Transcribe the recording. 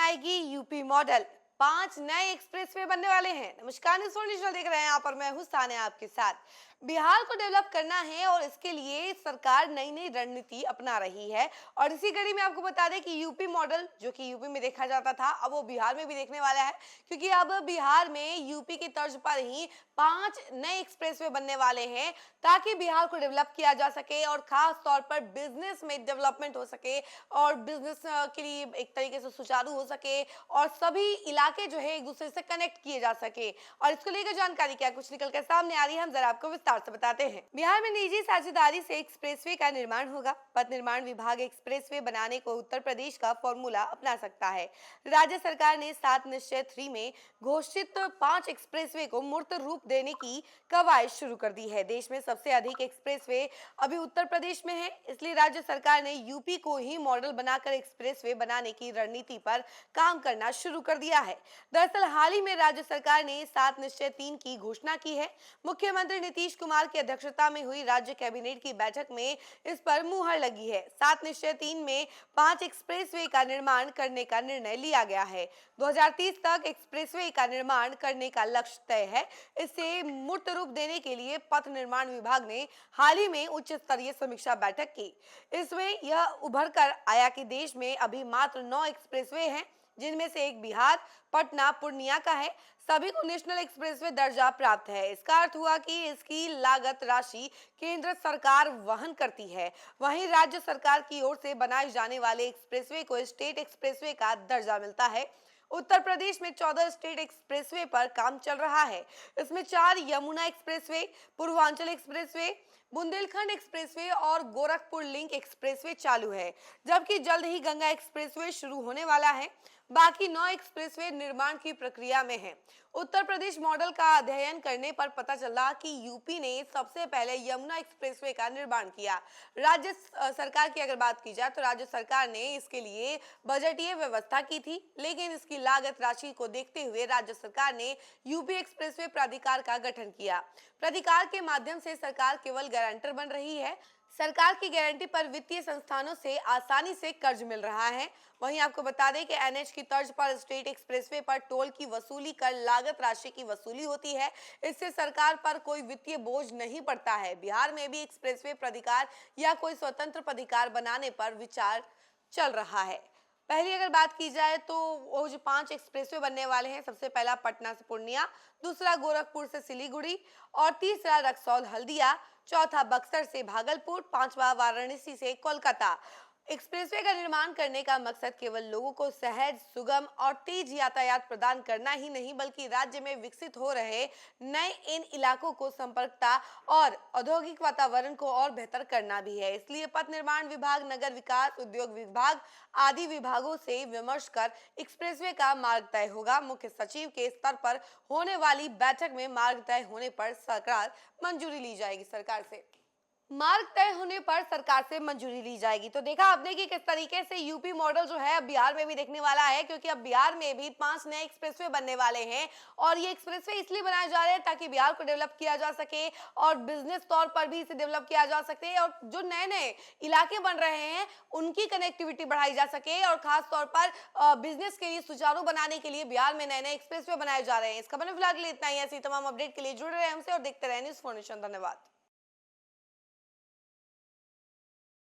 आएगी UP model. 5 नए expressway बनने वाले हैं। नमस्कार, न्यूज़ नेशनल देख रहे हैं। यहाँ पर मैं हूँ सानिया आपके साथ। बिहार को डेवलप करना है और इसके लिए सरकार नई नई रणनीति अपना रही है। और इसी कड़ी में आपको बता दें कि यूपी मॉडल जो कि यूपी में देखा जाता था, अब वो बिहार में भी देखने वाला है, क्योंकि अब बिहार में यूपी की तर्ज पर ही 5 नए एक्सप्रेसवे बनने वाले हैं, ताकि बिहार को डेवलप किया जा सके और खास तौर पर बिजनेस में डेवलपमेंट हो सके और बिजनेस के लिए एक तरीके से सुचारू हो सके और सभी इलाके जो है एक दूसरे से कनेक्ट किए जा सके। और इसको लेकर जानकारी क्या कुछ निकल कर सामने आ रही है, हम जरा आपको विस्तार से बताते हैं। बिहार में निजी साझेदारी से एक्सप्रेसवे का निर्माण होगा। पथ निर्माण विभाग एक्सप्रेसवे बनाने को उत्तर प्रदेश का फॉर्मूला अपना सकता है। राज्य सरकार ने 7 निश्चय 3 में घोषित 5 एक्सप्रेसवे को मूर्त रूप देने की कवायद शुरू कर दी है। देश में सबसे अधिक एक्सप्रेसवे अभी उत्तर प्रदेश में है, इसलिए राज्य सरकार ने यूपी को ही मॉडल बनाकर एक्सप्रेसवे बनाने की रणनीति पर काम करना शुरू कर दिया है। दरअसल हाल ही में राज्य सरकार ने 7 निश्चय 3 की घोषणा की है। मुख्यमंत्री नीतीश कुमार की अध्यक्षता में हुई राज्य कैबिनेट की बैठक में इस पर मुहर लगी है। 7 निश्चय 3 में 5 एक्सप्रेसवे का निर्माण करने का निर्णय लिया गया है। 2030 तक एक्सप्रेसवे का निर्माण करने का लक्ष्य तय है। इसे मूर्त रूप देने के लिए पथ निर्माण विभाग ने हाल ही में उच्च स्तरीय समीक्षा बैठक की। इसमें यह उभर कर आया कि देश में अभी मात्र 9 एक्सप्रेसवे हैं, जिनमें से एक बिहार, पटना, पूर्णिया का है। सभी को नेशनल एक्सप्रेसवे दर्जा प्राप्त है। इसका अर्थ हुआ कि इसकी लागत राशि केंद्र सरकार वहन करती है। वहीं राज्य सरकार की ओर से बनाए जाने वाले एक्सप्रेसवे को स्टेट एक्सप्रेसवे का दर्जा मिलता है। उत्तर प्रदेश में 14 स्टेट एक्सप्रेसवे पर काम चल रहा है। इसमें 4 Yamuna expressway, Purvanchal expressway, Bundelkhand expressway और गोरखपुर लिंक एक्सप्रेसवे चालू है, जबकि जल्द ही गंगा एक्सप्रेसवे शुरू होने वाला है। बाकी 9 एक्सप्रेसवे निर्माण की प्रक्रिया में हैं। उत्तर प्रदेश मॉडल का अध्ययन करने पर पता चला कि यूपी ने सबसे पहले यमुना एक्सप्रेसवे का निर्माण किया। राज्य सरकार की अगर बात की जाए तो राज्य सरकार ने इसके लिए बजटीय व्यवस्था की थी, लेकिन इसकी लागत राशि को देखते हुए राज्य सरकार ने यूपी एक्सप्रेसवे प्राधिकार का गठन किया। प्राधिकार के माध्यम से सरकार केवल गारंटर बन रही है। सरकार की गारंटी पर वित्तीय संस्थानों से आसानी से कर्ज मिल रहा है। वहीं आपको बता दें कि एनएच की तर्ज पर स्टेट एक्सप्रेसवे पर टोल की वसूली कर लागत राशि की वसूली होती है। इससे सरकार पर कोई वित्तीय बोझ नहीं पड़ता है। बिहार में भी एक्सप्रेसवे प्राधिकार या कोई स्वतंत्र प्राधिकार बनाने पर विचार चल रहा है। पहली अगर बात की जाए तो वो जो 5 एक्सप्रेसवे बनने वाले हैं, सबसे पहला पटना से पूर्णिया, दूसरा गोरखपुर से सिलीगुड़ी और तीसरा रक्सौल हल्दिया, चौथा बक्सर से भागलपुर, पांचवा वाराणसी से कोलकाता। एक्सप्रेसवे का निर्माण करने का मकसद केवल लोगों को सहज, सुगम और तेज यातायात प्रदान करना ही नहीं, बल्कि राज्य में विकसित हो रहे नए इन इलाकों को संपर्कता और औद्योगिक वातावरण को और बेहतर करना भी है। इसलिए पथ निर्माण विभाग, नगर विकास, उद्योग विभाग आदि विभागों से विमर्श कर एक्सप्रेसवे का मार्ग तय होगा। मुख्य सचिव के स्तर पर होने वाली बैठक में मार्ग तय होने पर सरकार मंजूरी ली जाएगी। तो देखा आपने कि किस तरीके से यूपी मॉडल जो है अब बिहार में भी देखने वाला है, क्योंकि अब बिहार में भी 5 नए एक्सप्रेसवे बनने वाले हैं। और ये एक्सप्रेसवे इसलिए बनाए जा रहे हैं ताकि बिहार को डेवलप किया जा सके और बिजनेस तौर पर भी इसे डेवलप किया जा सके और जो नए नए इलाके बन रहे हैं उनकी कनेक्टिविटी बढ़ाई जा सके और खास तौर पर बिजनेस के लिए सुचारू बनाने के लिए बिहार में नए नए एक्सप्रेसवे बनाए जा रहे हैं। इस खबर में फिलहाल के लिए इतना ही। ऐसी तमाम अपडेट के लिए जुड़े रहे हमसे और देखते रहे न्यूज़ 4 नेशन। धन्यवाद।